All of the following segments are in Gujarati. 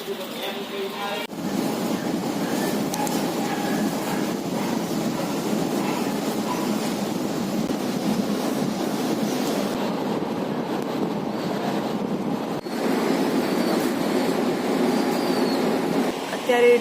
અત્યારે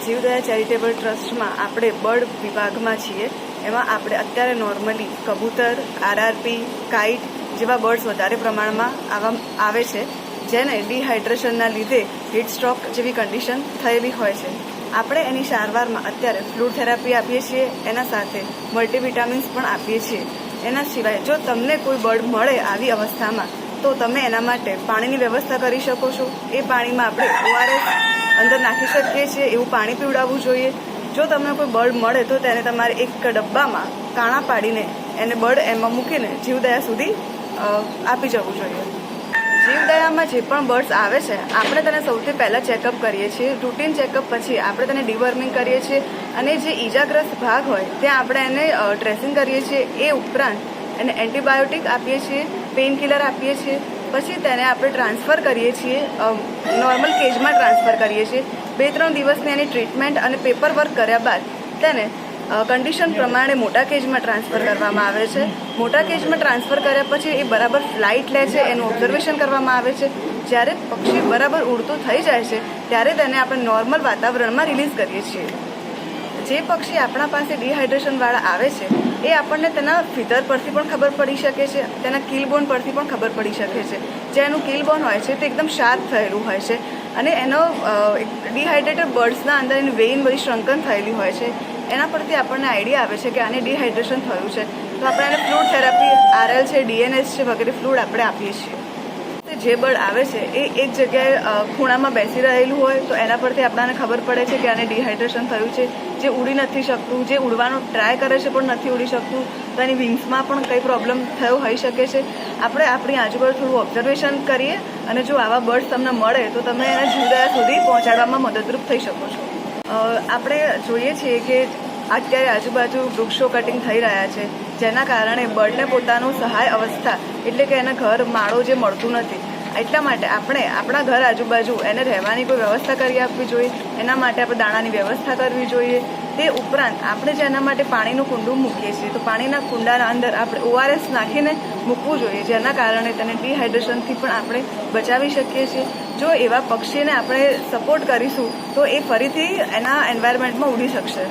જીવદયા ચેરિટેબલ ટ્રસ્ટમાં આપણે બર્ડ વિભાગમાં છીએ। એમાં આપણે અત્યારે નોર્મલી કબૂતર, આરઆરપી, કાઇટ જેવા બર્ડ્સ વધારે પ્રમાણમાં આવે છે, જેને ડિહાઇડ્રેશનના લીધે હીટ સ્ટ્રોક જેવી કન્ડિશન થયેલી હોય છે। આપણે એની સારવારમાં અત્યારે ફ્લૂડ થેરાપી આપીએ છીએ, એના સાથે મલ્ટીવિટામિન્સ પણ આપીએ છીએ। એના સિવાય જો તમને કોઈ બર્ડ મળે આવી અવસ્થામાં તો તમે એના માટે પાણીની વ્યવસ્થા કરી શકો છો। એ પાણીમાં આપણે ORS અંદર નાખી શકીએ છીએ, એવું પાણી પીવડાવવું જોઈએ। જો તમને કોઈ બર્ડ મળે તો તેને તમારે એક ડબ્બામાં કાણા પાડીને એને બર્ડ એમાં મૂકીને જીવદયા સુધી આપી જવું જોઈએ। જીવદયામાં જે પણ બર્ડ્સ આવે છે આપણે તેને સૌથી પહેલાં ચેકઅપ કરીએ છીએ। રૂટીન ચેકઅપ પછી આપણે તેને ડિવર્મિંગ કરીએ છીએ અને જે ઈજાગ્રસ્ત ભાગ હોય ત્યાં આપણે એને ડ્રેસિંગ કરીએ છીએ। એ ઉપરાંત એને એન્ટીબાયોટિક આપીએ છીએ, પેઇન કિલર આપીએ છીએ, પછી તેને આપણે ટ્રાન્સફર કરીએ છીએ, નોર્મલ કેજમાં ટ્રાન્સફર કરીએ છીએ। 2-3 દિવસની એની ટ્રીટમેન્ટ અને પેપર વર્ક કર્યા બાદ તેને કન્ડિશન પ્રમાણે મોટા કેજમાં ટ્રાન્સફર કરવામાં આવે છે। મોટા કેજમાં ટ્રાન્સફર કર્યા પછી એ બરાબર ફ્લાઇટ લે છે, એનું ઓબ્ઝર્વેશન કરવામાં આવે છે। જ્યારે પક્ષી બરાબર ઉડતું થઈ જાય છે ત્યારે તેને આપણે નોર્મલ વાતાવરણમાં રિલીઝ કરીએ છીએ। જે પક્ષી આપણા પાસે ડિહાઇડ્રેશનવાળા આવે છે એ આપણને તેના ફીધર પરથી પણ ખબર પડી શકે છે, તેના કિલબોન પરથી પણ ખબર પડી શકે છે। જે એનું કિલબોન હોય છે તે એકદમ શાર્પ થયેલું હોય છે અને એનો ડિહાઇડ્રેટેડ બર્ડ્સના અંદર એની વેઇન બધી શ્રંકન થયેલી હોય છે। એના પરથી આપણને આઈડિયા આવે છે કે આને ડિહાઇડ્રેશન થયું છે, તો આપણે એને ફ્લૂડ થેરાપી, RL છે, DNS છે વગેરે ફ્લૂડ આપણે આપીએ છીએ। જે બર્ડ આવે છે એ એક જગ્યાએ ખૂણામાં બેસી રહેલું હોય તો એના પરથી આપણને ખબર પડે છે કે આને ડિહાઇડ્રેશન થયું છે। જે ઉડી નથી શકતું, જે ઉડવાનો ટ્રાય કરે છે પણ નથી ઉડી શકતું, તો એની વિંગ્સમાં પણ કંઈ પ્રોબ્લેમ થયો હોઈ શકે છે। આપણે આપણી આજુબાજુ થોડું ઓબ્ઝર્વેશન કરીએ અને જો આવા બર્ડ્સ તમને મળે તો તમે એને જીવદયા સુધી પહોંચાડવામાં મદદરૂપ થઈ શકો છો। આપણે જોઈએ છીએ કે અત્યારે આજુબાજુ વૃક્ષો કટિંગ થઈ રહ્યા છે, જેના કારણે બર્ડને પોતાનું સહાય અવસ્થા એટલે કે એને ઘર માળો જે મળતું નથી। એટલા માટે આપણે આપણા ઘર આજુબાજુ એને રહેવાની કોઈ વ્યવસ્થા કરી આપવી જોઈએ। એના માટે આપણે દાણાની વ્યવસ્થા કરવી જોઈએ। તે ઉપરાંત આપણે જે એના માટે પાણીનું કુંડું મૂકીએ છીએ તો પાણીના કુંડાના અંદર આપણે ORS નાખીને મૂકવું જોઈએ, જેના કારણે તેને ડિહાઇડ્રેશનથી પણ આપણે બચાવી શકીએ છીએ। જો એવા પક્ષીને આપણે સપોર્ટ કરીશું તો એ ફરીથી એના એન્વાયરમેન્ટમાં ઉડી શકશે।